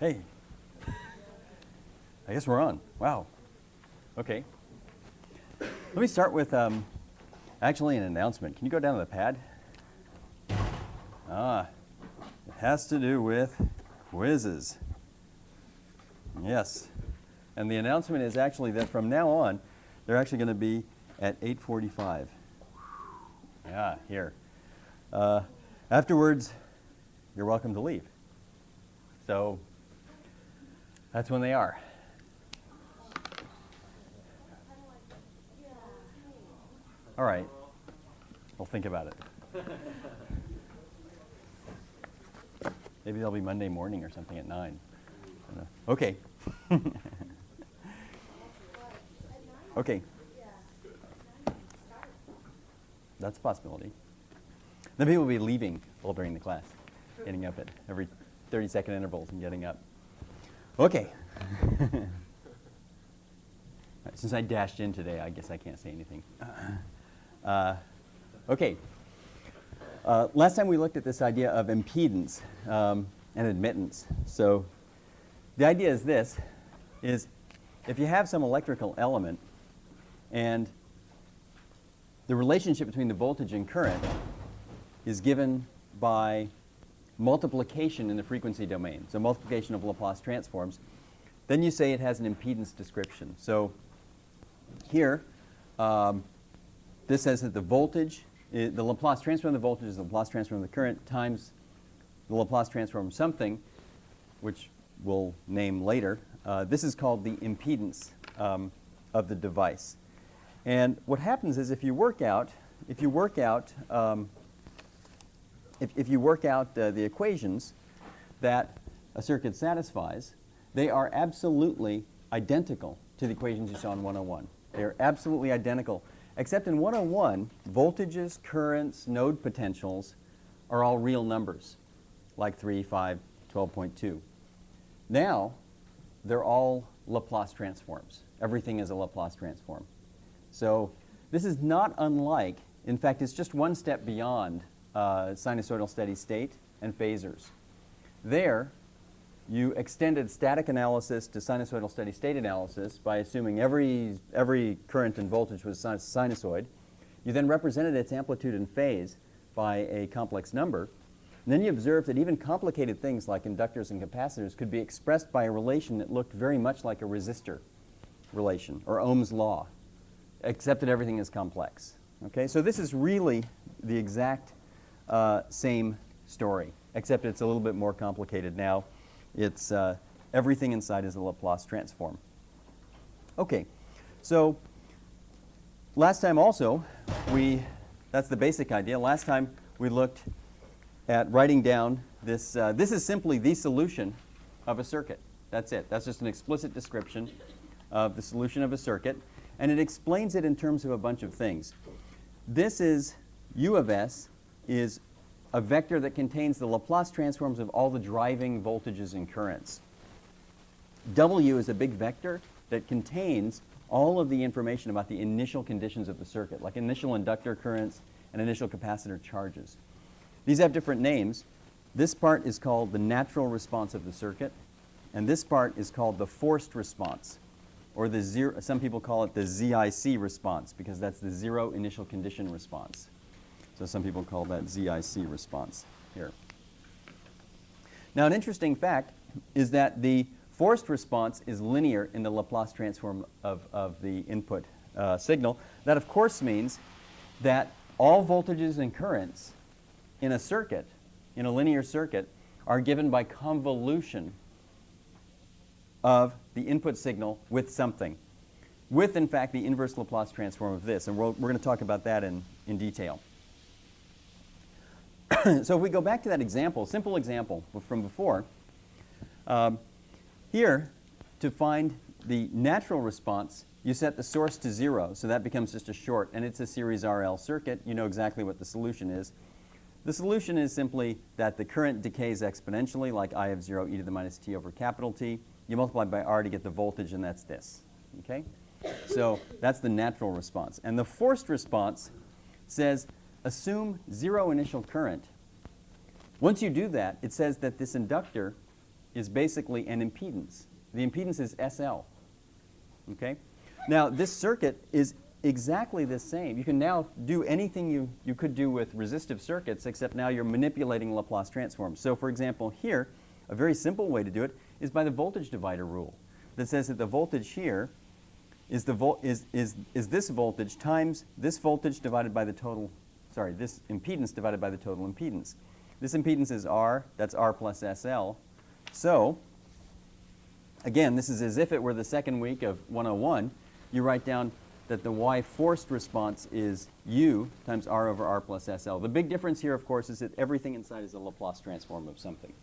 Hey, I guess we're on. Wow. Okay. Let me start with actually an announcement. Can you go down to the pad? It has to do with quizzes. Yes. And the announcement is actually that from now on, they're actually going to be at 8:45. Yeah, here. Afterwards, you're welcome to leave. So that's when they are. All right. We'll think about it. Maybe that'll be Monday morning or something at 9. Okay. Okay. That's a possibility. Then people will be leaving all during the class, getting up at every 30-second intervals and getting up. Okay. Since I dashed in today, I guess I can't say anything. Okay. Last time we looked at this idea of impedance and admittance. So the idea is this, is if you have some electrical element and the relationship between the voltage and current is given by multiplication in the frequency domain, so multiplication of Laplace transforms, then you say it has an impedance description. So here, this says that the voltage, the Laplace transform of the voltage is the Laplace transform of the current times the Laplace transform of something, which we'll name later. This is called the impedance of the device. And what happens is if you work out the equations that a circuit satisfies, they are absolutely identical to the equations you saw in 101. They are absolutely identical, except in 101, voltages, currents, node potentials are all real numbers, like 3, 5, 12.2. Now, they're all Laplace transforms. Everything is a Laplace transform. So this is not unlike, in fact, it's just one step beyond sinusoidal steady state and phasors. There, you extended static analysis to sinusoidal steady state analysis by assuming every current and voltage was a sinusoid. You then represented its amplitude and phase by a complex number. And then you observed that even complicated things like inductors and capacitors could be expressed by a relation that looked very much like a resistor relation, or Ohm's law, except that everything is complex. Okay, so this is really the exact same story, except it's a little bit more complicated now. It's everything inside is a Laplace transform. Okay, so last time also, that's the basic idea. Last time we looked at writing down this. This is simply the solution of a circuit. That's it. That's just an explicit description of the solution of a circuit. And it explains it in terms of a bunch of things. This is, U of S is a vector that contains the Laplace transforms of all the driving voltages and currents. W is a big vector that contains all of the information about the initial conditions of the circuit, like initial inductor currents and initial capacitor charges. These have different names. This part is called the natural response of the circuit, and this part is called the forced response, or the zero, some people call it the ZIC response, because that's the zero initial condition response. So some people call that ZIC response here. Now, an interesting fact is that the forced response is linear in the Laplace transform of the input signal. That, of course, means that all voltages and currents in a circuit, in a linear circuit, are given by convolution of the input signal with something, with, in fact, the inverse Laplace transform of this. And we're going to talk about that in detail. So if we go back to that example, simple example from before, here, to find the natural response, you set the source to 0, so that becomes just a short, and it's a series RL circuit. You know exactly what the solution is. The solution is simply that the current decays exponentially, like I of 0 e to the minus t over capital T. You multiply by R to get the voltage, and that's this. Okay? So that's the natural response. And the forced response says, assume 0 initial current. Once you do that, it says that this inductor is basically an impedance. The impedance is SL. Okay? Now, this circuit is exactly the same. You can now do anything you could do with resistive circuits, except now you're manipulating Laplace transforms. So, for example, here, a very simple way to do it is by the voltage divider rule that says that the voltage here is this voltage times this voltage divided by the total, sorry, this impedance divided by the total impedance. This impedance is R, that's R plus SL. So, again, this is as if it were the second week of 101. You write down that the Y forced response is U times R over R plus SL. The big difference here, of course, is that everything inside is a Laplace transform of something.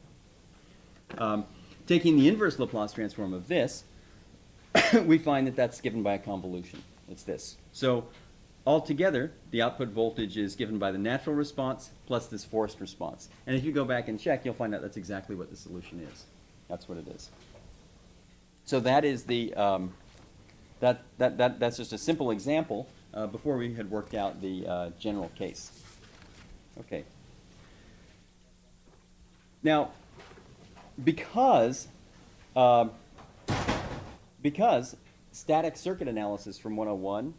Taking the inverse Laplace transform of this, we find that that's given by a convolution. It's this. So altogether, the output voltage is given by the natural response plus this forced response. And if you go back and check, you'll find out that's exactly what the solution is. That's what it is. So that is the that's just a simple example before we had worked out the general case. Okay. Now, because static circuit analysis from 101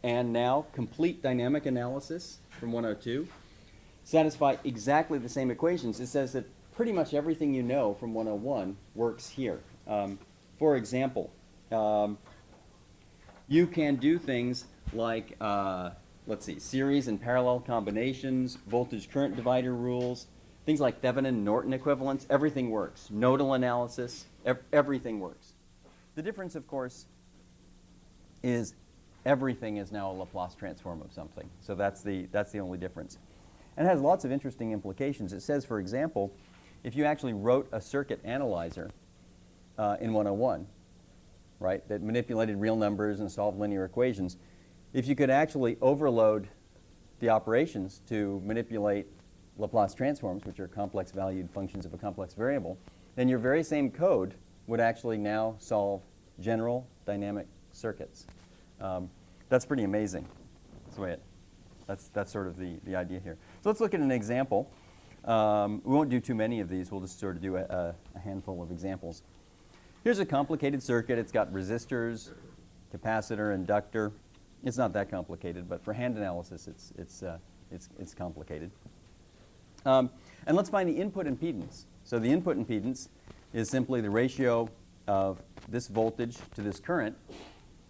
and now complete dynamic analysis from 102 satisfy exactly the same equations, it says that pretty much everything you know from 101 works here. For example, you can do things like, let's see, series and parallel combinations, voltage current divider rules, things like Thevenin-Norton equivalence. Everything works. Nodal analysis, everything works. The difference, of course, is everything is now a Laplace transform of something. So that's the only difference. And it has lots of interesting implications. It says, for example, if you actually wrote a circuit analyzer in 101, right, that manipulated real numbers and solved linear equations, if you could actually overload the operations to manipulate Laplace transforms, which are complex valued functions of a complex variable, then your very same code would actually now solve general dynamic circuits. That's pretty amazing. That's sort of the idea here. So let's look at an example. We won't do too many of these. We'll just sort of do a handful of examples. Here's a complicated circuit. It's got resistors, capacitor, inductor. It's not that complicated, but for hand analysis, it's complicated. And let's find the input impedance. So the input impedance is simply the ratio of this voltage to this current.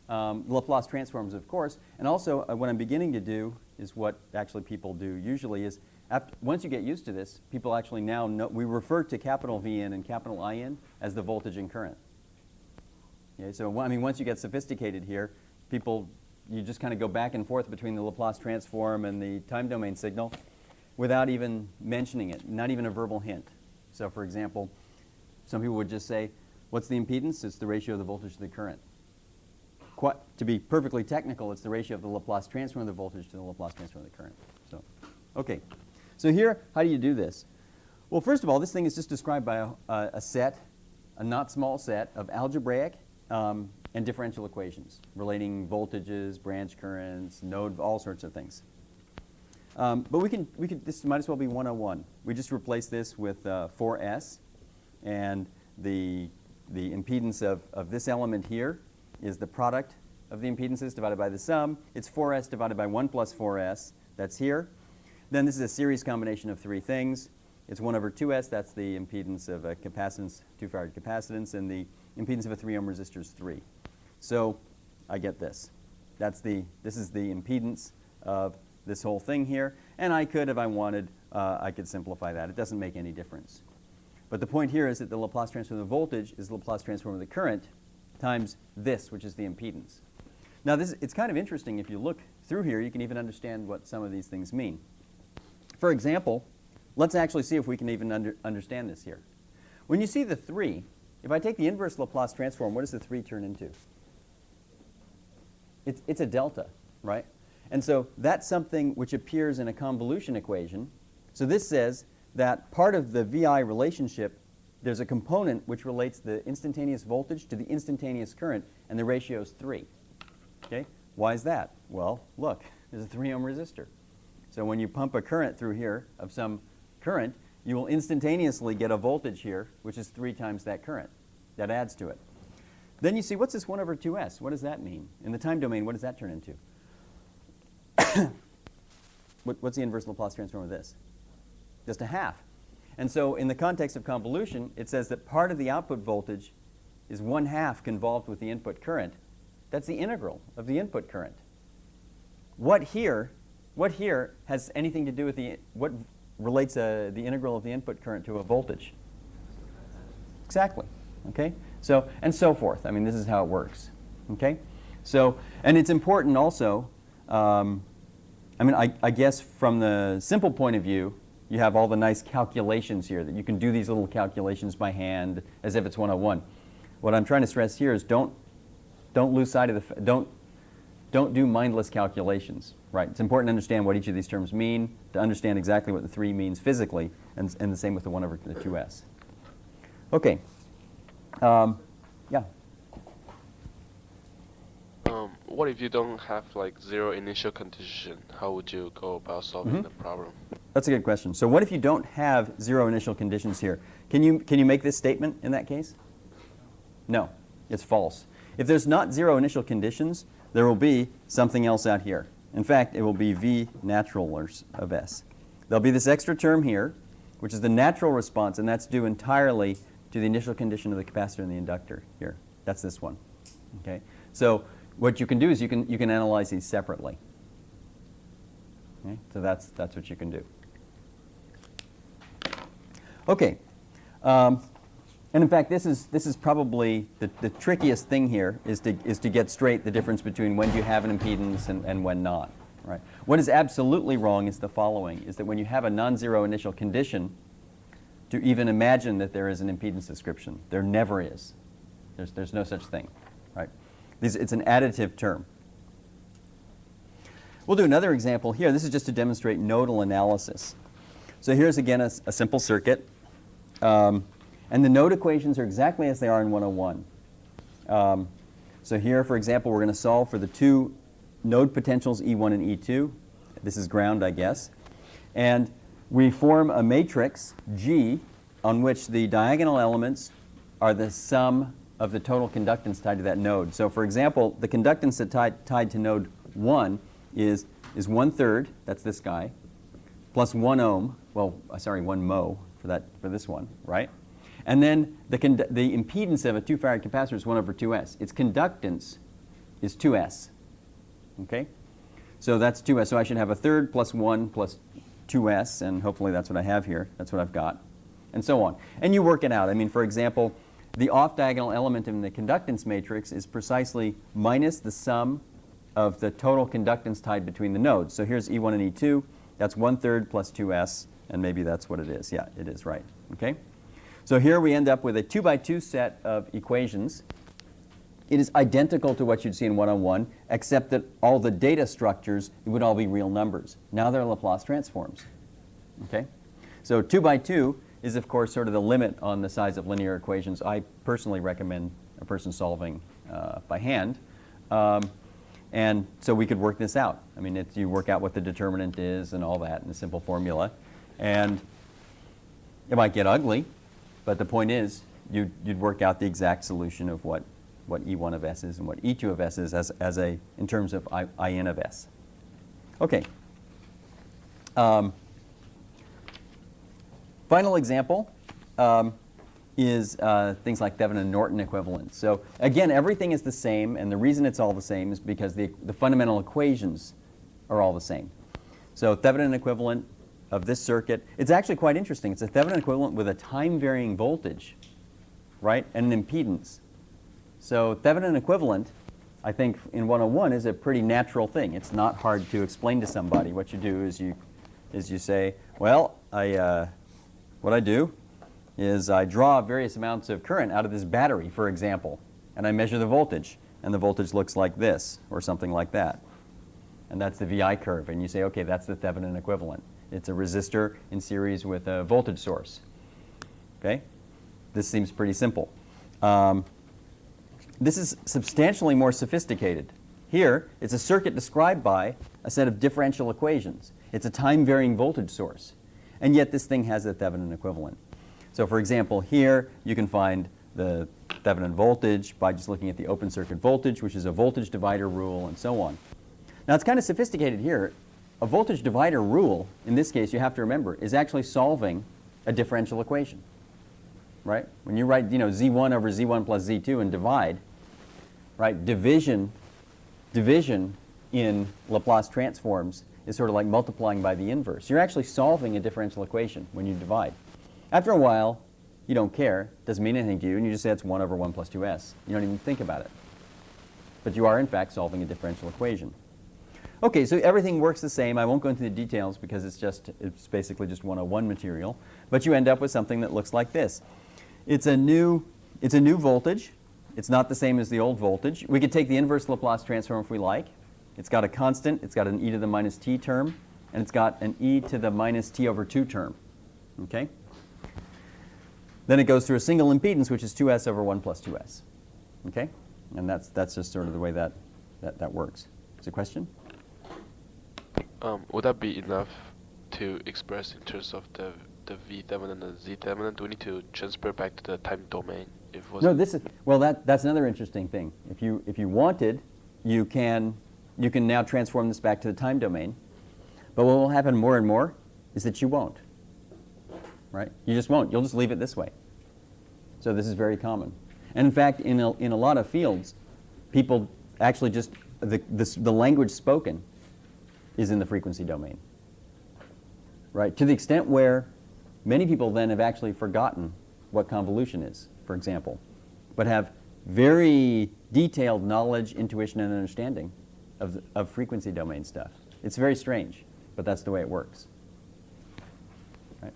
Laplace transforms, of course. And also, what I'm beginning to do is what actually people do usually is, once you get used to this, people actually now know, we refer to capital VN and capital IN as the voltage and current. Okay, so I mean, once you get sophisticated here, you just kind of go back and forth between the Laplace transform and the time domain signal without even mentioning it, not even a verbal hint. So for example, some people would just say, what's the impedance? It's the ratio of the voltage to the current. To be perfectly technical, it's the ratio of the Laplace transform of the voltage to the Laplace transform of the current. So, okay. So here, how do you do this? Well, first of all, this thing is just described by a set, a not small set, of algebraic and differential equations relating voltages, branch currents, node, all sorts of things. But this might as well be 101. We just replace this with 4S, and the impedance of this element here is the product of the impedances divided by the sum. It's 4S divided by 1 plus 4S. That's here. Then this is a series combination of three things. It's 1 over 2S. That's the impedance of a capacitance, 2 farad capacitance, and the impedance of a 3 ohm resistor is 3. So I get this. This is the impedance of this whole thing here. And I could, if I wanted, I could simplify that. It doesn't make any difference. But the point here is that the Laplace transform of the voltage is the Laplace transform of the current times this, which is the impedance. Now, it's kind of interesting. If you look through here, you can even understand what some of these things mean. For example, let's actually see if we can even understand this here. When you see the 3, if I take the inverse Laplace transform, what does the 3 turn into? It's a delta, right? And so that's something which appears in a convolution equation. So this says that part of the VI relationship, there's a component which relates the instantaneous voltage to the instantaneous current, and the ratio is 3. Okay? Why is that? Well, look, there's a 3 ohm resistor. So when you pump a current through here of some current, you will instantaneously get a voltage here, which is 3 times that current. That adds to it. Then you see, what's this 1 over 2s? What does that mean? In the time domain, what does that turn into? What's the inverse Laplace transform of this? Just a half. And so in the context of convolution, it says that part of the output voltage is 1/2 convolved with the input current. That's the integral of the input current. What here has anything to do with what relates the integral of the input current to a voltage? Exactly. Okay? So, and so forth. I mean, this is how it works. Okay? So, and it's important also, I mean, I guess from the simple point of view, you have all the nice calculations here that you can do these little calculations by hand as if it's 101. What I'm trying to stress here is don't lose sight of don't do mindless calculations, right? It's important to understand what each of these terms mean, to understand exactly what the 3 means physically, and the same with the 1 over the 2s. Okay. Yeah. What if you don't have like 0 initial condition? How would you go about solving the problem? That's a good question. So what if you don't have 0 initial conditions here? Can you make this statement in that case? No, it's false. If there's not 0 initial conditions, there will be something else out here. In fact, it will be V natural of S. There'll be this extra term here, which is the natural response, and that's due entirely to the initial condition of the capacitor and the inductor here. That's this one. Okay? So what you can do is you can analyze these separately. Okay? So that's what you can do. Okay. And in fact, this is probably the trickiest thing here is to get straight the difference between when you have an impedance and when not. Right? What is absolutely wrong is the following: is that when you have a non-zero initial condition, to even imagine that there is an impedance description, there never is. There's no such thing. Right? It's an additive term. We'll do another example here. This is just to demonstrate nodal analysis. So here's again a simple circuit. And the node equations are exactly as they are in 101. So here, for example, we're going to solve for the 2 node potentials E1 and E2. This is ground, I guess. And we form a matrix, G, on which the diagonal elements are the sum of the total conductance tied to that node. So for example, the conductance that tied to node 1 is 1/3, that's this guy, plus 1 ohm, well, sorry, 1 mho for this one, right? And then the impedance of a 2 farad capacitor is 1 over 2s. Its conductance is 2s. Okay? So that's 2s. So I should have 1/3 plus 1 plus 2s, and hopefully that's what I have here. That's what I've got. And so on. And you work it out. I mean, for example, the off-diagonal element in the conductance matrix is precisely minus the sum of the total conductance tied between the nodes. So here's E1 and E2. That's 1/3 plus 2s, and maybe that's what it is. Yeah, it is, right. Okay? So here we end up with a 2x2 set of equations. It is identical to what you'd see in 101, except that all the data structures would all be real numbers. Now they're Laplace transforms. Okay? So 2x2 is, of course, sort of the limit on the size of linear equations. I personally recommend a person solving by hand. And so we could work this out. I mean, you work out what the determinant is and all that in a simple formula. And it might get ugly, but the point is you'd work out the exact solution of what E1 of S is and what E2 of S is in terms of In of S. Okay. Final example is things like Thevenin and Norton equivalence. So again, everything is the same, and the reason it's all the same is because the fundamental equations are all the same. So Thevenin equivalent of this circuit, it's actually quite interesting. It's a Thevenin equivalent with a time-varying voltage, right, and an impedance. So Thevenin equivalent, I think in 101 is a pretty natural thing. It's not hard to explain to somebody. What you do is you say, well, what I do is I draw various amounts of current out of this battery, for example, and I measure the voltage, and the voltage looks like this or something like that. And that's the VI curve, and you say, okay, that's the Thevenin equivalent. It's a resistor in series with a voltage source. Okay? This seems pretty simple. This is substantially more sophisticated. Here, it's a circuit described by a set of differential equations. It's a time-varying voltage source. and yet this thing has a Thevenin equivalent. So for example, here you can find the Thevenin voltage by just looking at the open circuit voltage, which is a voltage divider rule, and so on. Now it's kind of sophisticated here. A voltage divider rule, in this case, you have to remember, is actually solving a differential equation, right? When you write, Z1 over Z1 plus Z2 and divide, right? Division in Laplace transforms is sort of like multiplying by the inverse. You're actually solving a differential equation when you divide. After a while, you don't care, doesn't mean anything to you, and you just say it's 1 over 1 plus 2s. You don't even think about it. But you are, in fact, solving a differential equation. Okay, so everything works the same. I won't go into the details because it's basically just 101 material. But you end up with something that looks like this. It's a new voltage. It's not the same as the old voltage. We could take the inverse Laplace transform if we like. It's got a constant, it's got an e to the minus t term, and it's got an e to the minus t over 2 term. Okay? Then it goes through a single impedance, which is 2s over 1 plus 2s. Okay? And that's just sort of the way that works. Is there a question? Would that be enough to express in terms of the v Thevenin and the z Thevenin? Do we need to transfer back to the time domain? No, that's another interesting thing. If you wanted, you can now transform this back to the time domain. But what will happen more and more is that you won't. Right? You just won't. You'll just leave it this way. So this is very common. And in fact, in a lot of fields, people actually just, the language spoken is in the frequency domain. Right? To the extent where many people then have actually forgotten what convolution is, for example, but have very detailed knowledge, intuition, and understanding of frequency domain stuff. It's very strange, but that's the way it works. Right?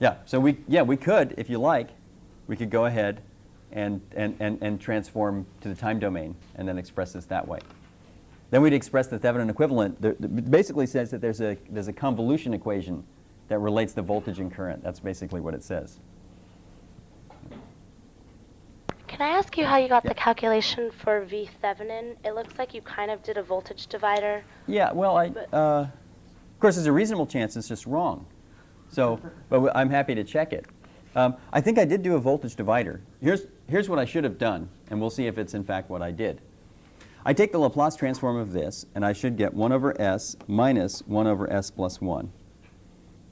Yeah, so we could, if you like, we could go ahead and transform to the time domain and then express this that way. Then we'd express the Thevenin equivalent. It basically says that there's a convolution equation that relates the voltage and current. That's basically what it says. Can I ask you how you got the calculation for V Thevenin? It looks like you kind of did a voltage divider. Yeah, well, of course, there's a reasonable chance it's just wrong. So, but I'm happy to check it. I think I did do a voltage divider. Here's what I should have done, and we'll see if it's in fact what I did. I take the Laplace transform of this, and I should get 1 over s minus 1 over s plus 1.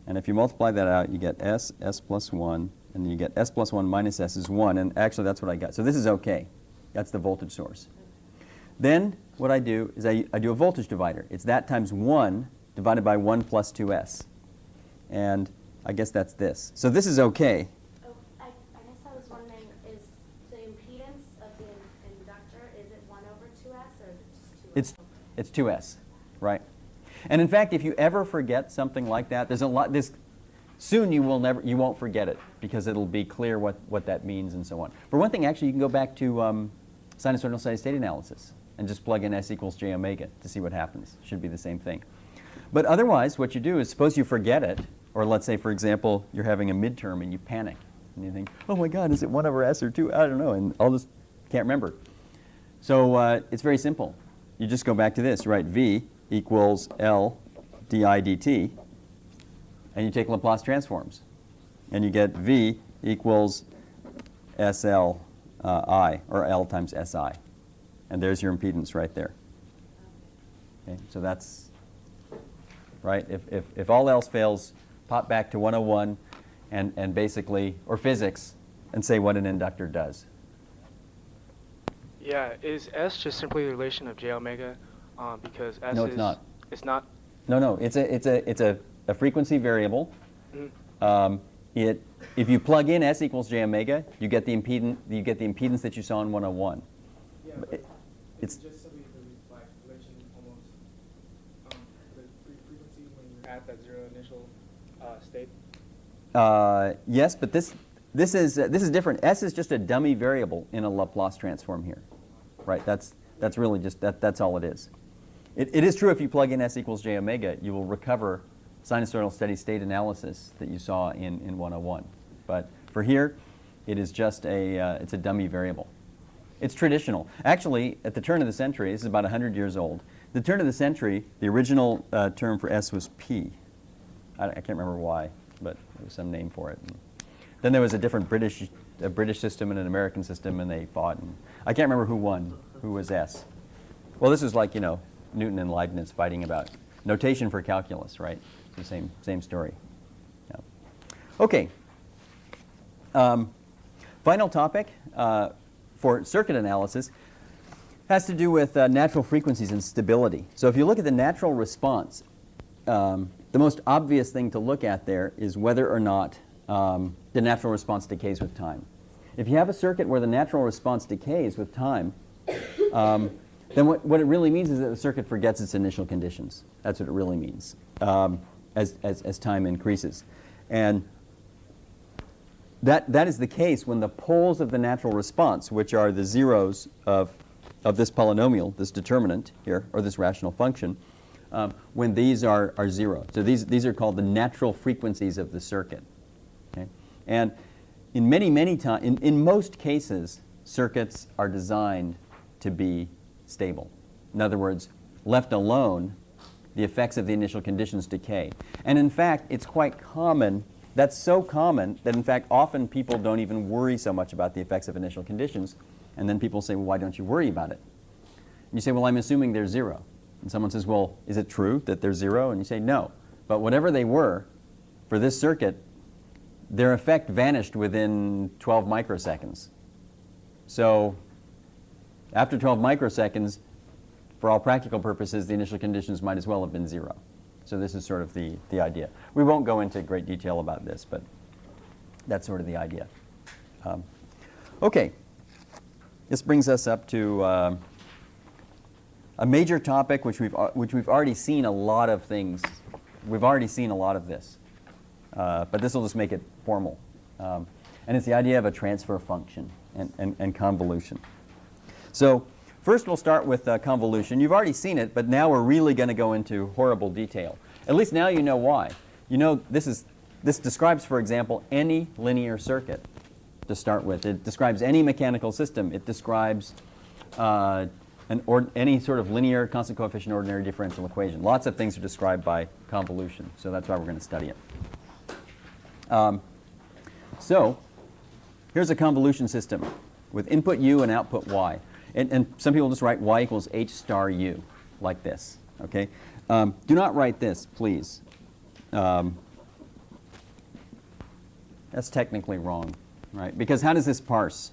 And if you multiply that out, you get s plus 1, and then you get s plus 1 minus s is 1, and actually that's what I got. So this is okay. That's the voltage source. Then what I do is I do a voltage divider. It's that times 1 divided by 1 plus 2s. And I guess that's this. So this is okay. Oh, I guess I was wondering, is the impedance of the inductor, is it 1 over 2s, or is it just 2s? It's 2s, right? And in fact, if you ever forget something like that, there's a lot. Soon you won't forget it because it'll be clear what that means and so on. For one thing, actually, you can go back to sinusoidal steady state analysis and just plug in s equals j omega to see what happens. Should be the same thing. But otherwise, what you do is suppose you forget it, or let's say, for example, you're having a midterm and you panic and you think, oh my God, is it 1 over s or 2? I don't know, and I'll just can't remember. So it's very simple. You just go back to this. You write v equals L di dt, and you take Laplace transforms. And you get v equals SL I, or L times SI. And there's your impedance right there. Okay, so that's, right? If all else fails, pop back to 101 and basically, or physics, and say what an inductor does. Yeah, is S just simply the relation of j omega? Because S No, is... it's not. It's not? No, it's a frequency variable. Mm. If you plug in s equals j omega, you get the impedance that you saw in 101. Yeah, But it's just simply the relation almost the frequency when you're at that zero initial state. Yes, but this is different. S is just a dummy variable in a Laplace transform here, right? That's really just that's all it is. It is true if you plug in s equals j omega, you will recover sinusoidal steady state analysis that you saw in 101. But for here, it is just it's a dummy variable. It's traditional. Actually, at the turn of the century, this is about 100 years old, the turn of the century, the original term for s was p. I can't remember why, but there was some name for it. And then there was a different British system and an American system, and they fought. And I can't remember who won, who was S. Well, this was like, Newton and Leibniz fighting about notation for calculus, right? It's the same story. Yeah. Okay. Final topic for circuit analysis has to do with natural frequencies and stability. So if you look at the natural response, the most obvious thing to look at there is whether or not the natural response decays with time. If you have a circuit where the natural response decays with time, then what it really means is that the circuit forgets its initial conditions. That's what it really means as time increases. And that is the case when the poles of the natural response, which are the zeros of this polynomial, this determinant here, or this rational function, when these are zero. So these are called the natural frequencies of the circuit. Okay? And in in most cases, circuits are designed to be stable. In other words, left alone, the effects of the initial conditions decay. And in fact, it's quite common. That's so common that in fact often people don't even worry so much about the effects of initial conditions. And then people say, well, why don't you worry about it? And you say, well, I'm assuming they're zero. And someone says, well, is it true that they're zero? And you say, no. But whatever they were, for this circuit, their effect vanished within 12 microseconds. So after 12 microseconds, for all practical purposes, the initial conditions might as well have been zero. So this is sort of the idea. We won't go into great detail about this, but that's sort of the idea. Okay. This brings us up to a major topic which we've already seen a lot of things. We've already seen a lot of this. But this will just make it formal. And it's the idea of a transfer function and convolution. So first we'll start with convolution. You've already seen it, but now we're really going to go into horrible detail. At least now you know why. You know this describes, for example, any linear circuit to start with. It describes any mechanical system. It describes any sort of linear constant coefficient ordinary differential equation. Lots of things are described by convolution, so that's why we're going to study it. So here's a convolution system with input u and output y. And some people just write y equals h star u, like this. Okay? Do not write this, please. That's technically wrong, right? Because how does this parse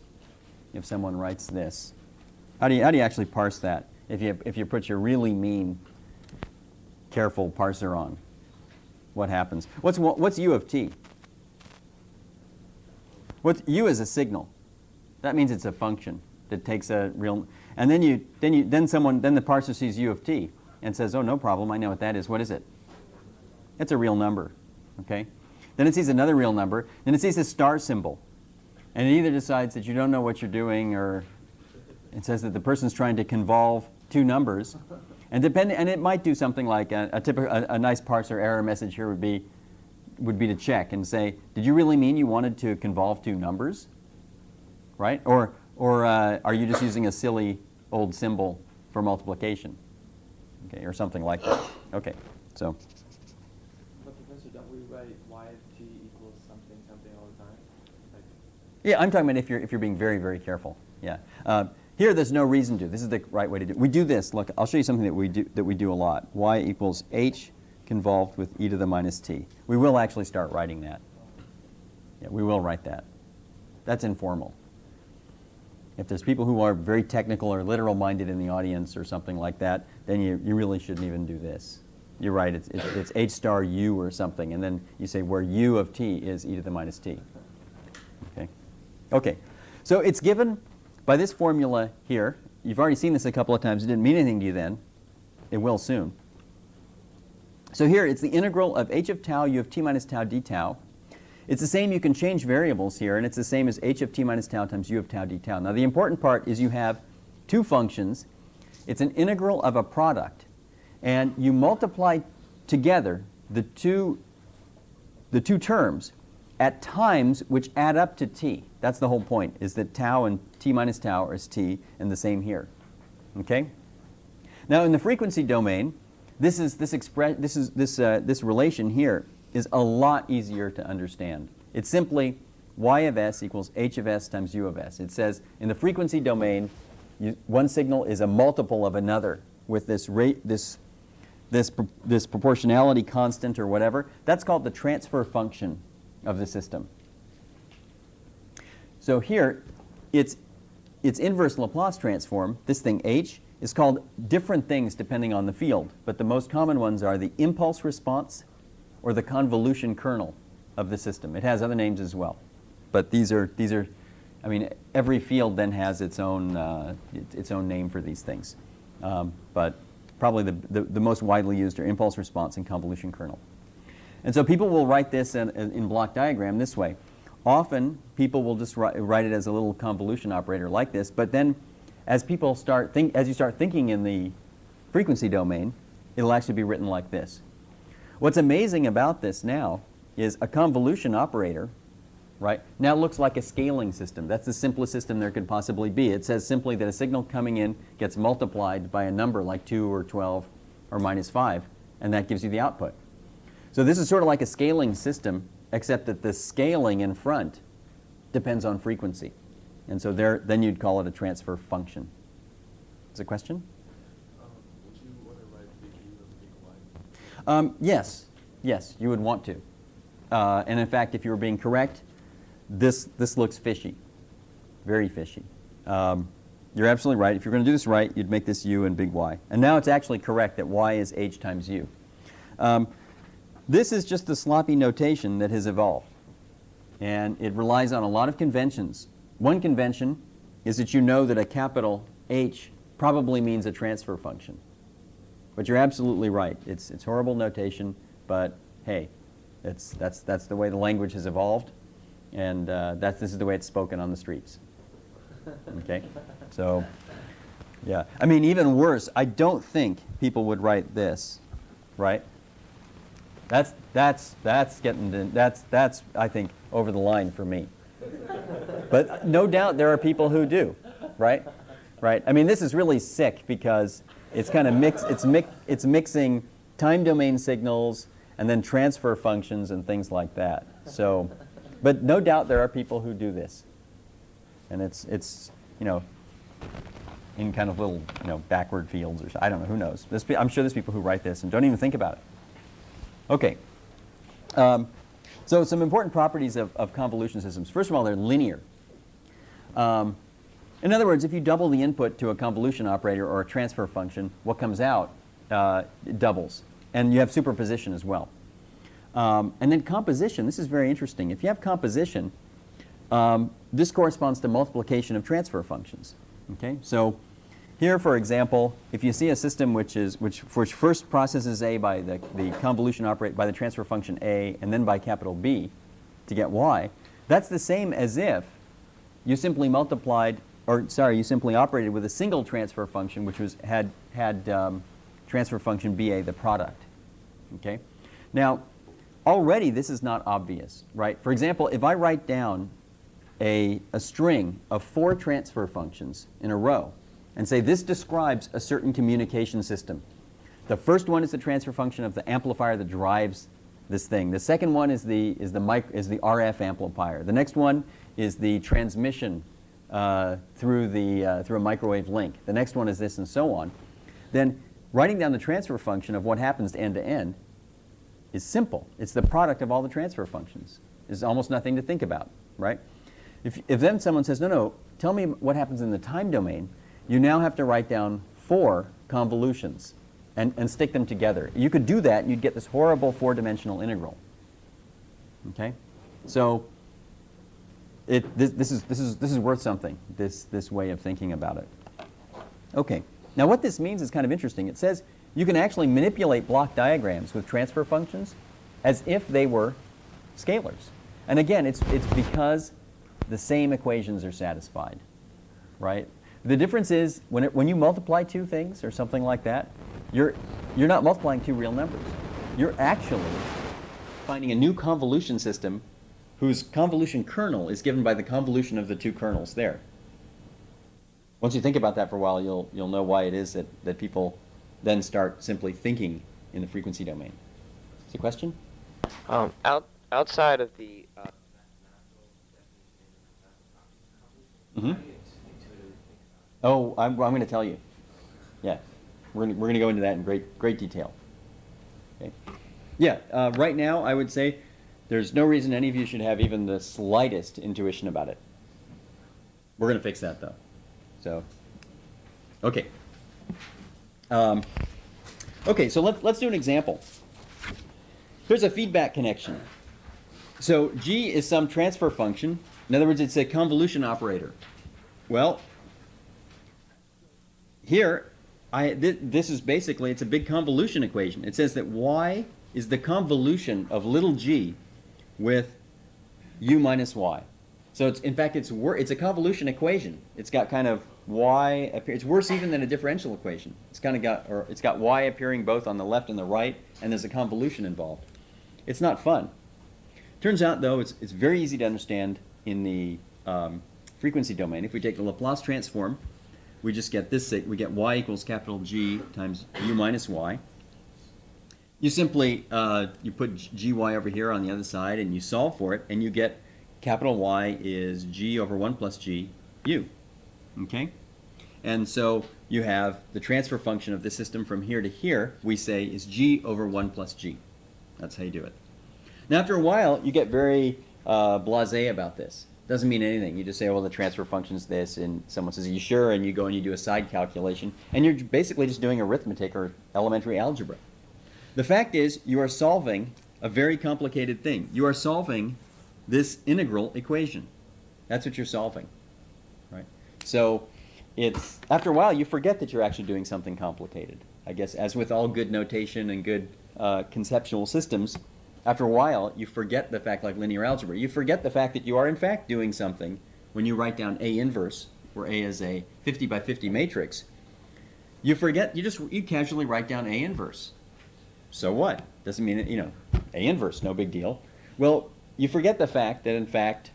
if someone writes this? How do you actually parse that if you put your really mean, careful parser on? What happens? What's u of t? U is a signal. That means it's a function that takes a real, and then the parser sees u of t and says, oh, no problem, I know what that is. What is it? It's a real number, okay? Then it sees another real number, then it sees a star symbol, and it either decides that you don't know what you're doing, or it says that the person's trying to convolve two numbers, and it might do something like a nice parser error message here would be to check and say, did you really mean you wanted to convolve two numbers, right? Or are you just using a silly old symbol for multiplication, okay, or something like that? Okay, so. But Professor, don't we write y of t equals something all the time? Like, Yeah, I'm talking about if you're being very, very careful. Yeah. Here, there's no reason to. This is the right way to do it. We do this. Look, I'll show you something that we do a lot. Y equals h convolved with e to the minus t. We will actually start writing that. Yeah, we will write that. That's informal. If there's people who are very technical or literal-minded in the audience or something like that, then you really shouldn't even do this. You're right. It's h star u or something, and then you say where u of t is e to the minus t. Okay. Okay. So it's given by this formula here. You've already seen this a couple of times. It didn't mean anything to you then. It will soon. So here, it's the integral of h of tau u of t minus tau d tau. It's the same. You can change variables here, and it's the same as h of t minus tau times u of tau d tau. Now, the important part is you have two functions. It's an integral of a product, and you multiply together the two terms at times which add up to t. That's the whole point, is that tau and t minus tau is t, and the same here. Okay? Now, in the frequency domain, this relation here is a lot easier to understand. It's simply y of s equals h of s times u of s. It says in the frequency domain, one signal is a multiple of another with this proportionality constant or whatever. That's called the transfer function of the system. So here, its inverse Laplace transform, this thing h, is called different things depending on the field. But the most common ones are the impulse response or the convolution kernel of the system. It has other names as well. But these are, I mean, every field then has its own name for these things. But probably the most widely used are impulse response and convolution kernel. And so people will write this in block diagram this way. Often people will just write it as a little convolution operator like this, but then as you start thinking in the frequency domain, it'll actually be written like this. What's amazing about this now is a convolution operator, right, now looks like a scaling system. That's the simplest system there could possibly be. It says simply that a signal coming in gets multiplied by a number like 2 or 12 or -5, and that gives you the output. So this is sort of like a scaling system, except that the scaling in front depends on frequency. And so then you'd call it a transfer function. Is there a question? Would you want to write big U and big Y? Yes, you would want to. And in fact, if you were being correct, this looks fishy, very fishy. You're absolutely right. If you're going to do this right, you'd make this U and big Y. And now it's actually correct that Y is H times U. This is just the sloppy notation that has evolved. And it relies on a lot of conventions. One convention is that you know that a capital H probably means a transfer function. But you're absolutely right. It's horrible notation, but hey, that's the way the language has evolved, and this is the way it's spoken on the streets. Okay? So, yeah. I mean, even worse, I don't think people would write this, right? That's I think over the line for me. But no doubt there are people who do, right? Right. I mean, this is really sick because it's kind of it's mixing time domain signals and then transfer functions and things like that. So, but no doubt there are people who do this, and it's in kind of little backward fields or I don't know, who knows. I'm sure there's people who write this and don't even think about it. Okay. So some important properties of convolution systems. First of all, they're linear. In other words, if you double the input to a convolution operator or a transfer function, what comes out it doubles. And you have superposition as well. And then composition, this is very interesting. If you have composition, this corresponds to multiplication of transfer functions. Okay? So here, for example, if you see a system which first processes A by the convolution operator, by the transfer function A, and then by capital B to get Y, that's the same as if you simply you simply operated with a single transfer function, which had transfer function BA, the product. Okay? Now, already this is not obvious, right? For example, if I write down a string of 4 transfer functions in a row and say this describes a certain communication system. The first one is the transfer function of the amplifier that drives this thing. The second one is the RF amplifier. The next one is the transmission through a microwave link. The next one is this, and so on. Then writing down the transfer function of what happens end to end is simple. It's the product of all the transfer functions. There's almost nothing to think about, right? If then someone says, no, tell me what happens in the time domain, you now have to write down 4 convolutions and stick them together. You could do that, and you'd get this horrible 4-dimensional integral. Okay, so this is worth something. This way of thinking about it. Okay, now what this means is kind of interesting. It says you can actually manipulate block diagrams with transfer functions as if they were scalars. And again, it's because the same equations are satisfied, right? The difference is when you multiply 2 things or something like that, you're not multiplying 2 real numbers. You're actually finding a new convolution system whose convolution kernel is given by the convolution of the 2 kernels there. Once you think about that for a while, you'll know why it is that people then start simply thinking in the frequency domain. Is there a question? Outside of the Mm-hmm. Oh, I'm going to tell you. Yeah, we're going to go into that in great detail. Okay. Yeah, right now I would say there's no reason any of you should have even the slightest intuition about it. We're going to fix that though. So, okay. Okay, so let's do an example. Here's a feedback connection. So G is some transfer function. In other words, it's a convolution operator. Well, here, this is basically, it's a big convolution equation. It says that y is the convolution of little g with u minus y. So it's, in fact, it's a convolution equation. It's got kind of y, it's worse even than a differential equation. It's kind of got, or it's got y appearing both on the left and the right, and there's a convolution involved. It's not fun. Turns out, though, it's very easy to understand in the frequency domain. If we take the Laplace transform, we just get this, we get y equals capital G times u minus y. You simply, you put gy over here on the other side, and you solve for it, and you get capital Y is g over 1 plus g u. Okay? And so you have the transfer function of this system from here to here, we say is g over 1 plus g. That's how you do it. Now after a while, you get very blasé about this. Doesn't mean anything. You just say, well, the transfer function is this, and someone says, are you sure? And you go and you do a side calculation, and you're basically just doing arithmetic or elementary algebra. The fact is, you are solving a very complicated thing. You are solving this integral equation. That's what you're solving, right? So it's, after a while, you forget that you're actually doing something complicated. I guess as with all good notation and good conceptual systems, after a while, you forget the fact, like linear algebra, you forget the fact that you are in fact doing something when you write down A inverse, where A is a 50 by 50 matrix. You forget, you casually write down A inverse. So what? Doesn't mean, you know, A inverse, no big deal. Well, you forget the fact that in fact,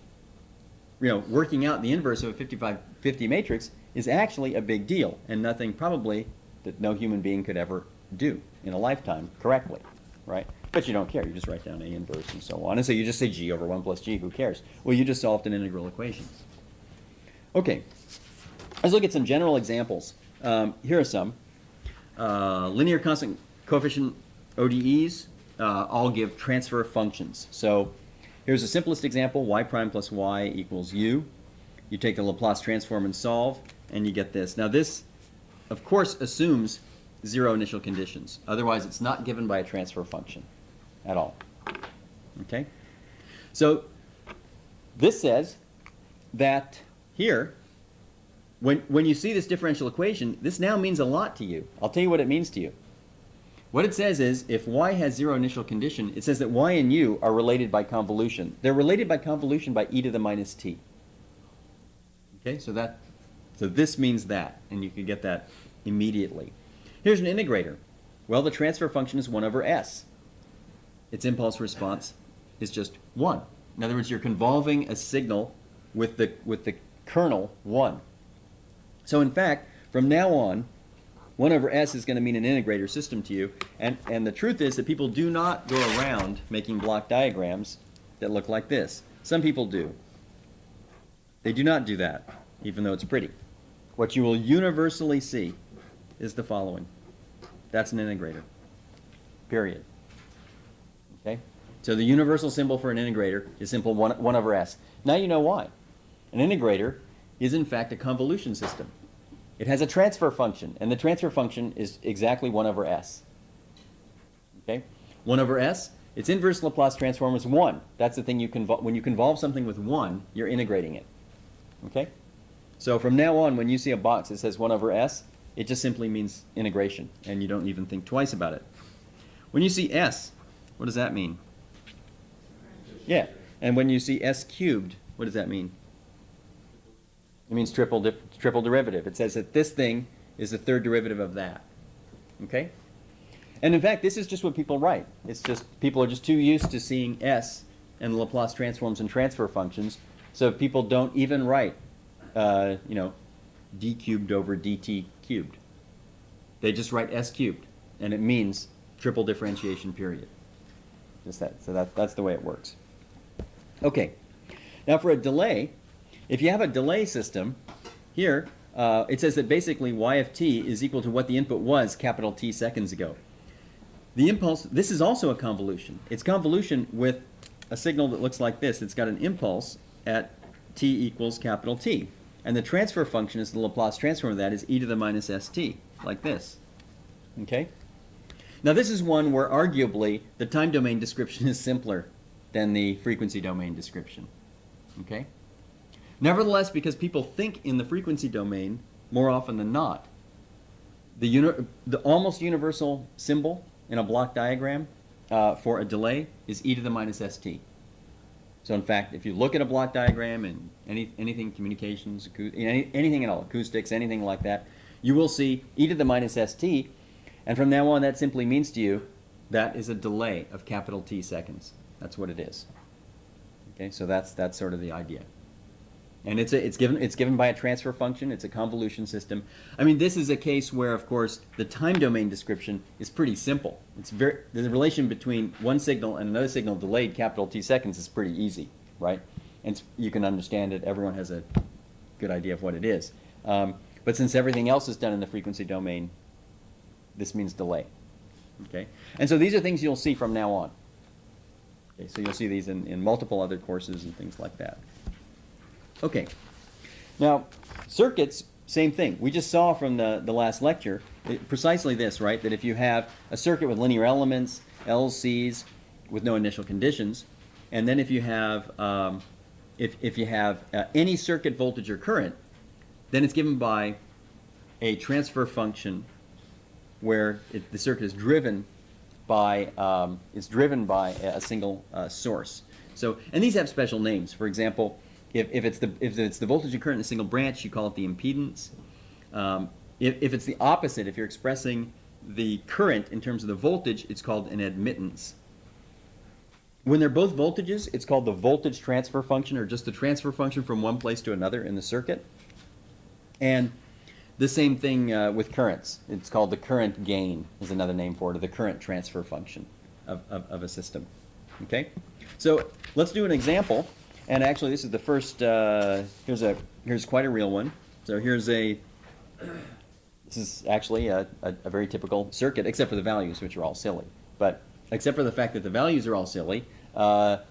you know, working out the inverse of a 50 by 50 matrix is actually a big deal, and nothing probably that no human being could ever do in a lifetime correctly, right? But you don't care, you just write down A inverse and so on. And so you just say g over 1 plus g, who cares? Well, you just solved an integral equation. Okay, let's look at some general examples. Here are some. Linear constant coefficient ODEs all give transfer functions. So here's the simplest example, y prime plus y equals u. You take the Laplace transform and solve, and you get this. Now this, of course, assumes zero initial conditions. Otherwise, it's not given by a transfer function at all. Okay? So this says that here, when you see this differential equation, this now means a lot to you. I'll tell you what it means to you. What it says is, if y has zero initial condition, it says that y and u are related by convolution. They're related by convolution by e to the minus t. Okay, so this means that, and you can get that immediately. Here's an integrator. Well, the transfer function is 1 over s. Its impulse response is just 1. In other words, you're convolving a signal with the kernel 1. So in fact, from now on, 1 over s is going to mean an integrator system to you. And the truth is that people do not go around making block diagrams that look like this. Some people do. They do not do that, even though it's pretty. What you will universally see is the following. That's an integrator. Period. Okay? So the universal symbol for an integrator is simple 1 over s. Now you know why. An integrator is in fact a convolution system. It has a transfer function, and the transfer function is exactly 1 over s. Okay? 1 over s, its inverse Laplace transform is 1. That's the thing when you convolve something with 1, you're integrating it. Okay? So from now on, when you see a box that says 1 over s, it just simply means integration, and you don't even think twice about it. When you see s, what does that mean? Yeah, and when you see s cubed, what does that mean? It means triple derivative. It says that this thing is the third derivative of that. Okay? And in fact, this is just what people write. It's just, people are just too used to seeing s and Laplace transforms and transfer functions, so people don't even write, you know, d cubed over dt cubed. They just write s cubed, and it means triple differentiation period. Just that. So that's the way it works. Okay. Now for a delay, if you have a delay system, here it says that basically y of t is equal to what the input was capital T seconds ago. The impulse, this is also a convolution. It's convolution with a signal that looks like this. It's got an impulse at t equals capital T. And the transfer function is the Laplace transform of that is e to the minus st, like this. Okay? Now this is one where arguably the time domain description is simpler than the frequency domain description. Okay? Nevertheless, because people think in the frequency domain more often than not, the almost universal symbol in a block diagram for a delay is e to the minus st. So in fact, if you look at a block diagram and anything communications, anything at all, acoustics, anything like that, you will see e to the minus st, and from now on that simply means to you that is a delay of capital T seconds. That's what it is. Okay, so that's sort of the idea. And it's given by a transfer function. It's a convolution system. I mean, this is a case where, of course, the time domain description is pretty simple. The relation between one signal and another signal delayed capital T seconds is pretty easy, right? And you can understand it. Everyone has a good idea of what it is. But since everything else is done in the frequency domain, this means delay. Okay, and so these are things you'll see from now on. Okay, so you'll see these in multiple other courses and things like that. Okay, now circuits, same thing. We just saw from the last lecture precisely this, right? That if you have a circuit with linear elements, LCs with no initial conditions, and then if you have any circuit voltage or current, then it's given by a transfer function where the circuit is driven by a single source. So, and these have special names. For example, if it's the voltage and current in a single branch, you call it the impedance. If it's the opposite, if you're expressing the current in terms of the voltage, it's called an admittance. When they're both voltages, it's called the voltage transfer function, or just the transfer function from one place to another in the circuit. And the same thing with currents. It's called the current gain, is another name for it, or the current transfer function of a system. Okay? So let's do an example. And actually, this is the first, here's quite a real one. So this is actually a very typical circuit, except for the values, which are all silly. But except for the fact that the values are all silly,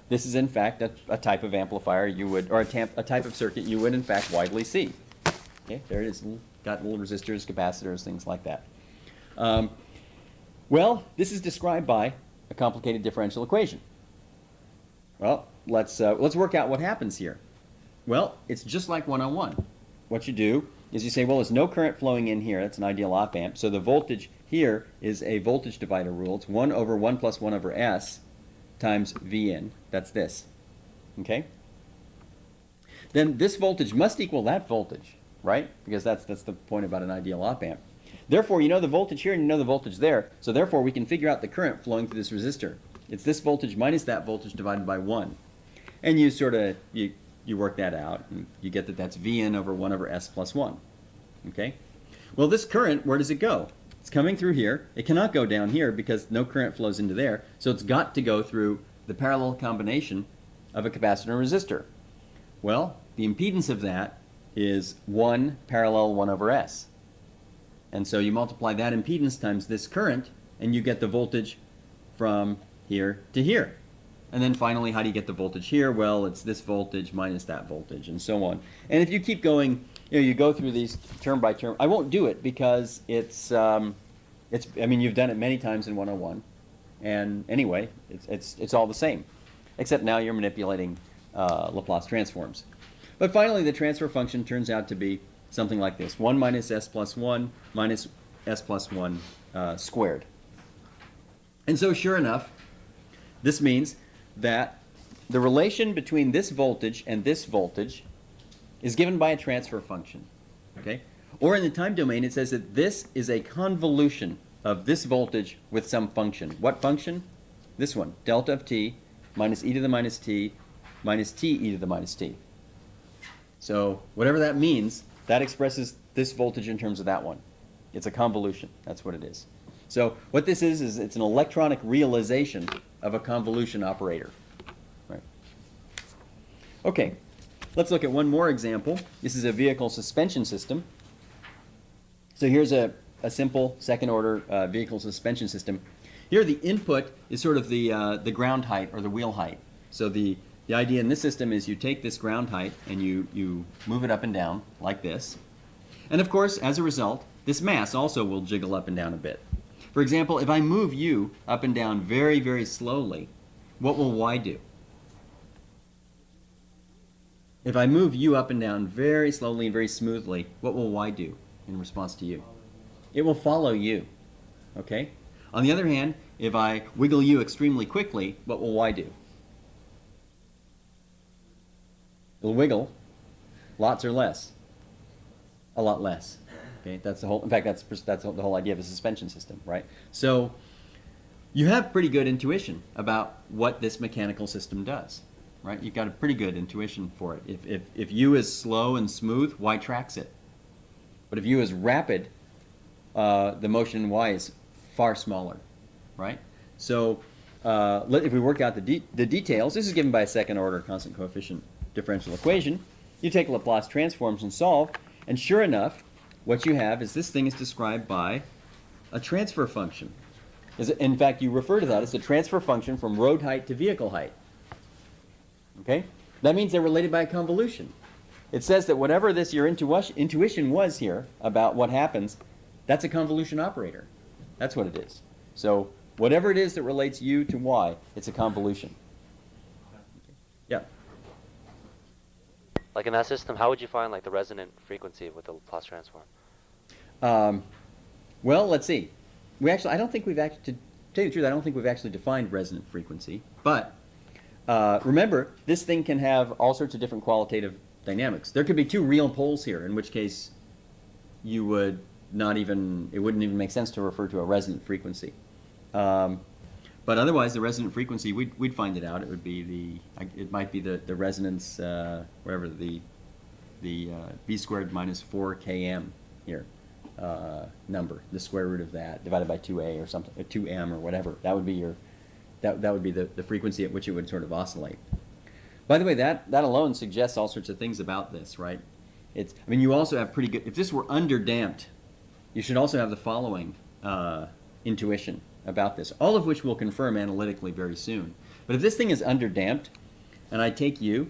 this is in fact a type of amplifier you would, or a type of circuit you would in fact widely see. Okay, there it is, got little resistors, capacitors, things like that. Well, this is described by a complicated differential equation. Well, let's work out what happens here. Well, it's just like 101. What you do is you say, well, there's no current flowing in here. That's an ideal op amp. So the voltage here is a voltage divider rule. It's 1 over 1 plus 1 over S times Vn. That's this. Okay? Then this voltage must equal that voltage, right? Because that's the point about an ideal op amp. Therefore, you know the voltage here and you know the voltage there. So therefore, we can figure out the current flowing through this resistor. It's this voltage minus that voltage divided by 1. And you sort of, you work that out, and you get that that's Vn over 1 over S plus 1. Okay? Well, this current, where does it go? It's coming through here. It cannot go down here because no current flows into there. So it's got to go through the parallel combination of a capacitor and resistor. Well, the impedance of that is 1 parallel 1 over S. And so you multiply that impedance times this current, and you get the voltage from here to here. And then finally, how do you get the voltage here? Well, it's this voltage minus that voltage, and so on. And if you keep going, you go through these term by term. I won't do it because I mean, you've done it many times in 101. And anyway, it's all the same. Except now you're manipulating Laplace transforms. But finally, the transfer function turns out to be something like this. 1 minus S plus 1 minus S plus 1 squared. And so sure enough, this means that the relation between this voltage and this voltage is given by a transfer function. Okay? Or in the time domain, it says that this is a convolution of this voltage with some function. What function? This one, delta of t minus e to the minus t e to the minus t. So whatever that means, that expresses this voltage in terms of that one. It's a convolution. That's what it is. So what this is it's an electronic realization of a convolution operator. Right. Okay, let's look at one more example. This is a vehicle suspension system. So here's a simple second-order vehicle suspension system. Here the input is sort of the ground height or the wheel height. So the idea in this system is you take this ground height and you move it up and down like this. And of course, as a result, this mass also will jiggle up and down a bit. For example, if I move you up and down very, very slowly, what will y do? If I move you up and down very slowly and very smoothly, what will y do in response to you? It will follow you. Okay? On the other hand, if I wiggle you extremely quickly, what will y do? It'll wiggle lots or less. A lot less. Okay, that's the whole. In fact, that's the whole idea of a suspension system, right? So you have pretty good intuition about what this mechanical system does, right? You've got a pretty good intuition for it. If u is slow and smooth, y tracks it. But if u is rapid, the motion in y is far smaller, right? So if we work out the details, this is given by a second-order constant coefficient differential equation. You take Laplace transforms and solve, and sure enough, what you have is this thing is described by a transfer function. In fact, you refer to that as the transfer function from road height to vehicle height. Okay? That means they're related by a convolution. It says that whatever your intuition was here about what happens, that's a convolution operator. That's what it is. So whatever it is that relates u to y, it's a convolution. Yeah. Like in that system, how would you find like the resonant frequency with the Laplace transform? Well, let's see. I don't think we've actually, to tell you the truth, I don't think we've actually defined resonant frequency. But remember, this thing can have all sorts of different qualitative dynamics. There could be two real poles here, in which case you would not even, it wouldn't even make sense to refer to a resonant frequency. But otherwise, the resonant frequency, we'd find it out. It would be it might be the resonance, whatever, the v squared minus 4km here number, the square root of that divided by 2a or something, 2m or whatever. That would be that would be the frequency at which it would sort of oscillate. By the way, that alone suggests all sorts of things about this, right? I mean, you also have pretty good, if this were underdamped, you should also have the following intuition about this, all of which we'll confirm analytically very soon. But if this thing is underdamped, and I take u,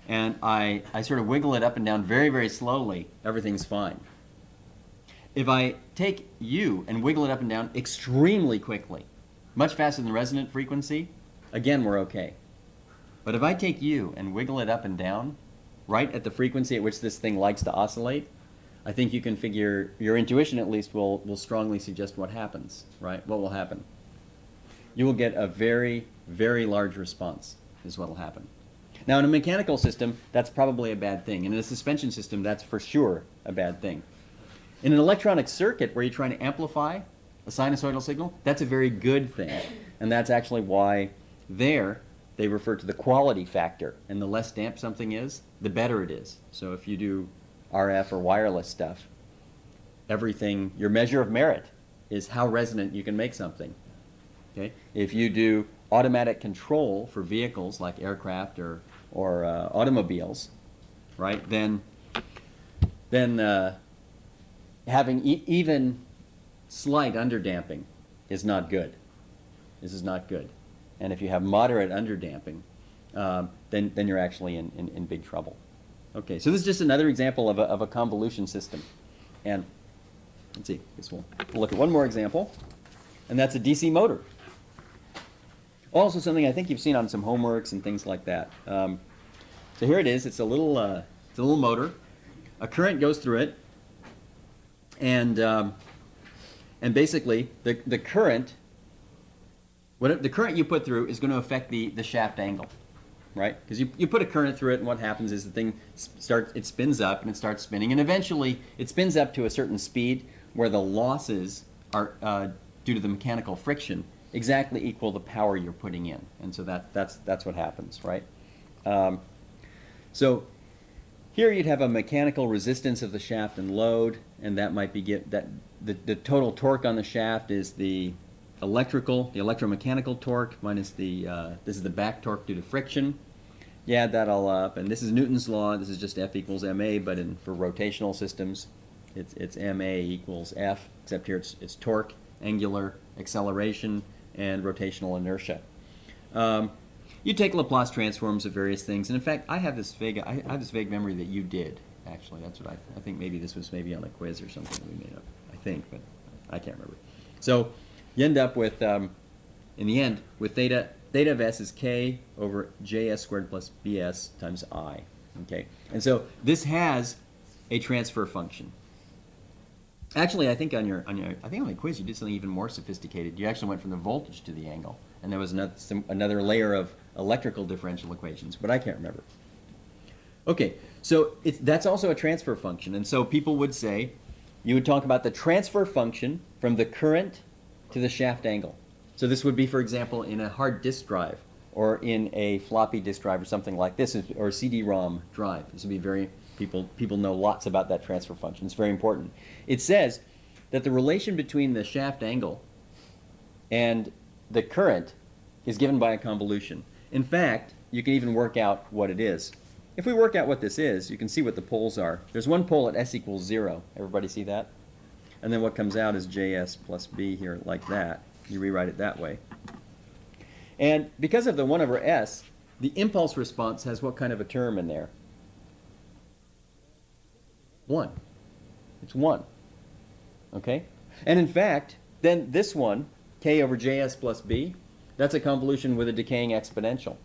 and I sort of wiggle it up and down very, very slowly, everything's fine. If I take u and wiggle it up and down extremely quickly, much faster than the resonant frequency, again, we're okay. But if I take u and wiggle it up and down, right at the frequency at which this thing likes to oscillate, I think you can figure, your intuition at least will strongly suggest what happens, right? What will happen? You will get a very, very large response is what will happen. Now in a mechanical system, that's probably a bad thing. And in a suspension system, that's for sure a bad thing. In an electronic circuit where you're trying to amplify a sinusoidal signal, that's a very good thing. And that's actually why there they refer to the quality factor. And the less damped something is, the better it is. So if you do RF or wireless stuff, everything, your measure of merit is how resonant you can make something. Okay? If you do automatic control for vehicles like aircraft or automobiles, right, then having even slight underdamping is not good. This is not good. And if you have moderate underdamping, then you're actually in big trouble. Okay, so this is just another example of a convolution system. And let's see, I guess we'll look at one more example, and that's a DC motor. Also something I think you've seen on some homeworks and things like that. So here it is. It's a little motor. A current goes through it, and basically the current, the current you put through is going to affect the shaft angle. Right? Because you put a current through it, and what happens is the thing it spins up, and it starts spinning, and eventually it spins up to a certain speed where the losses are, due to the mechanical friction, exactly equal the power you're putting in. And so that's what happens, right? So here you'd have a mechanical resistance of the shaft and load, and that might be the total torque on the shaft is the the electromechanical torque minus this is the back torque due to friction. You add that all up, and this is Newton's law. This is just F equals ma, but for rotational systems, it's ma equals F, except here it's torque, angular acceleration, and rotational inertia. You take Laplace transforms of various things, and in fact, I have this vague memory that you did. Actually, that's what I think. Maybe this was maybe on a quiz or something we made up. I think, but I can't remember. So you end up with, in the end, with theta of s is k over js squared plus bs times I. Okay, and so this has a transfer function. Actually, I think on the quiz you did something even more sophisticated. You actually went from the voltage to the angle, and there was another layer of electrical differential equations, but I can't remember. Okay, so that's also a transfer function, and so people would say, you would talk about the transfer function from the current to the shaft angle. So this would be, for example, in a hard disk drive, or in a floppy disk drive, or something like this, or CD-ROM drive. This would be people know lots about that transfer function. It's very important. It says that the relation between the shaft angle and the current is given by a convolution. In fact, you can even work out what it is. If we work out what this is, you can see what the poles are. There's one pole at s equals 0. Everybody see that? And then what comes out is js plus b here, like that. You rewrite it that way. And because of the 1 over s, the impulse response has what kind of a term in there? 1. It's 1. Okay? And in fact, then this one, k over js plus b, that's a convolution with a decaying exponential.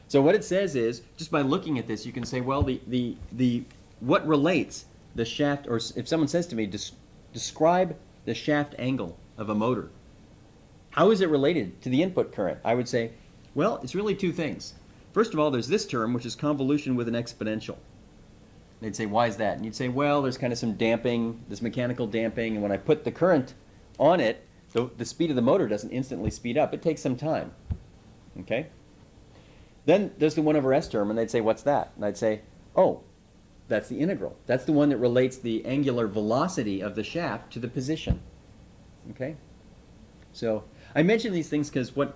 So what it says is, just by looking at this, you can say, well, what relates the shaft, or if someone says to me, describe the shaft angle of a motor, how is it related to the input current? I would say, well, it's really two things. First of all, there's this term, which is convolution with an exponential. They'd say, why is that? And you'd say, well, there's kind of some damping, this mechanical damping, and when I put the current on it, the speed of the motor doesn't instantly speed up. It takes some time. Okay? Then there's the 1 over s term, and they'd say, what's that? And I'd say, oh, that's the integral. That's the one that relates the angular velocity of the shaft to the position. Okay? So I mention these things because what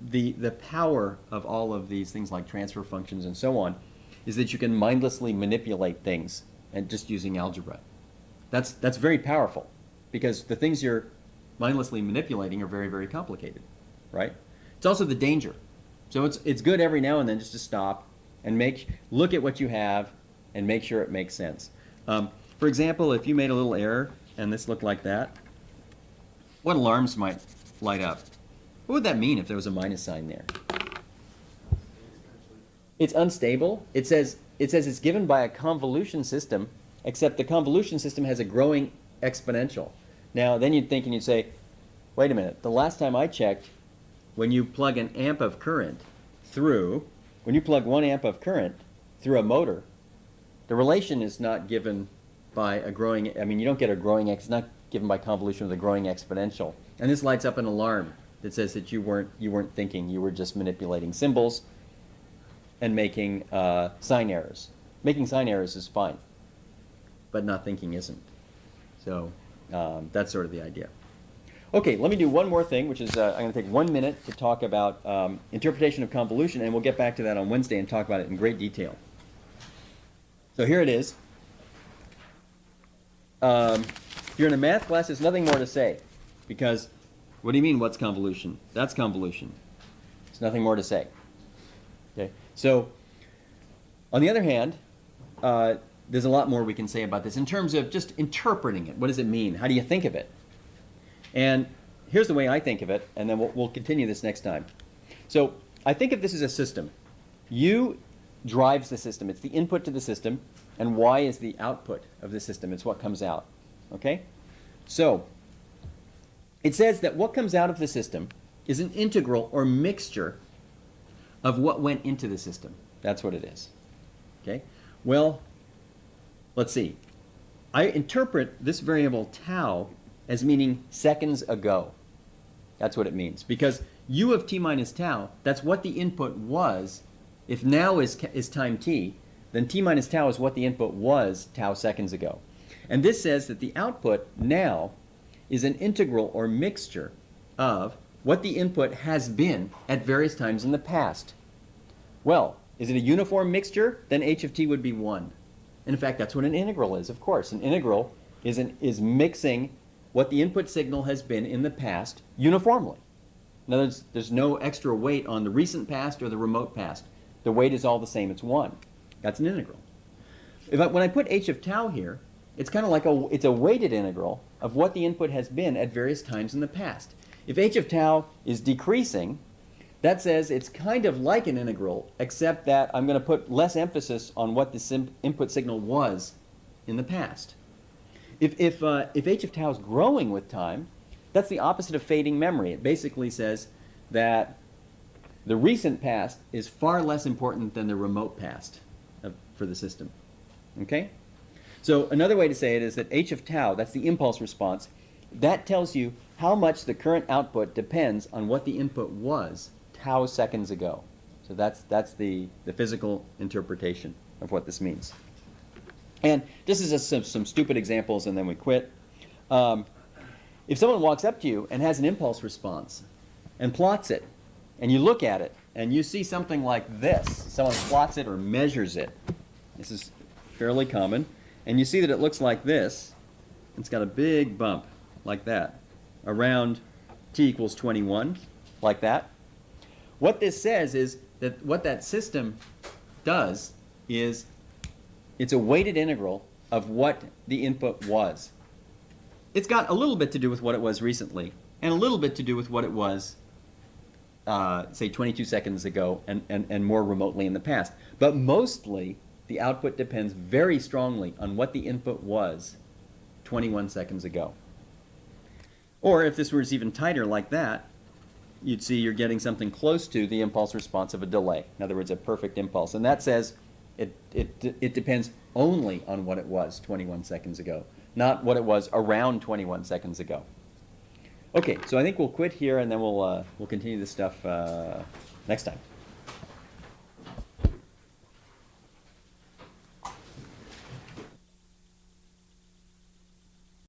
the power of all of these things like transfer functions and so on is that you can mindlessly manipulate things and just using algebra. That's very powerful because the things you're mindlessly manipulating are very, very complicated, right? It's also the danger. So it's good every now and then just to stop and look at what you have and make sure it makes sense. For example, if you made a little error and this looked like that, what alarms might light up? What would that mean if there was a minus sign there? It's unstable. It says it's given by a convolution system, except the convolution system has a growing exponential. Now, then you'd think and you'd say, wait a minute, the last time I checked, when you plug an amp of current when you plug 1 amp of current through a motor, the relation is not given by a growing, you don't get a growing, it's not given by convolution with a growing exponential. And this lights up an alarm that says that you weren't thinking, you were just manipulating symbols and making sign errors. Making sign errors is fine, but not thinking isn't. So that's sort of the idea. Okay, let me do one more thing, which is I'm going to take 1 minute to talk about interpretation of convolution, and we'll get back to that on Wednesday and talk about it in great detail. So here it is. If you're in a math class, there's nothing more to say, because what do you mean, what's convolution? That's convolution. There's nothing more to say. Okay, so on the other hand, there's a lot more we can say about this in terms of just interpreting it. What does it mean? How do you think of it? And here's the way I think of it, and then we'll continue this next time. So I think of this as a system. U drives the system. It's the input to the system, and Y is the output of the system. It's what comes out. Okay? So it says that what comes out of the system is an integral or mixture of what went into the system. That's what it is. Okay? Well, let's see. I interpret this variable tau as meaning seconds ago. That's what it means. Because u of t minus tau, that's what the input was. If now is time t, then t minus tau is what the input was tau seconds ago. And this says that the output now is an integral or mixture of what the input has been at various times in the past. Well, is it a uniform mixture? Then h of t would be 1. And in fact, that's what an integral is, of course. An integral is mixing what the input signal has been in the past uniformly. In other words, there's no extra weight on the recent past or the remote past. The weight is all the same. It's 1. That's an integral. When I put h of tau here, it's kind of like it's a weighted integral of what the input has been at various times in the past. If h of tau is decreasing, that says it's kind of like an integral, except that I'm going to put less emphasis on what this input signal was in the past. If h of tau is growing with time, that's the opposite of fading memory. It basically says that the recent past is far less important than the remote past for the system. Okay? So another way to say it is that h of tau, that's the impulse response, that tells you how much the current output depends on what the input was tau seconds ago. So that's the physical interpretation of what this means. And this is just some stupid examples, and then we quit. If someone walks up to you and has an impulse response and plots it, and you look at it, and you see something like this, someone plots it or measures it. This is fairly common. And you see that it looks like this. It's got a big bump like that around t equals 21, like that. What this says is that what that system does is it's a weighted integral of what the input was. It's got a little bit to do with what it was recently, and a little bit to do with what it was, say, 22 seconds ago and more remotely in the past. But mostly, the output depends very strongly on what the input was 21 seconds ago. Or if this was even tighter like that, you'd see you're getting something close to the impulse response of a delay. In other words, a perfect impulse. And that says it depends only on what it was 21 seconds ago, not what it was around 21 seconds ago. Okay, so I think we'll quit here, and then we'll continue this stuff next time.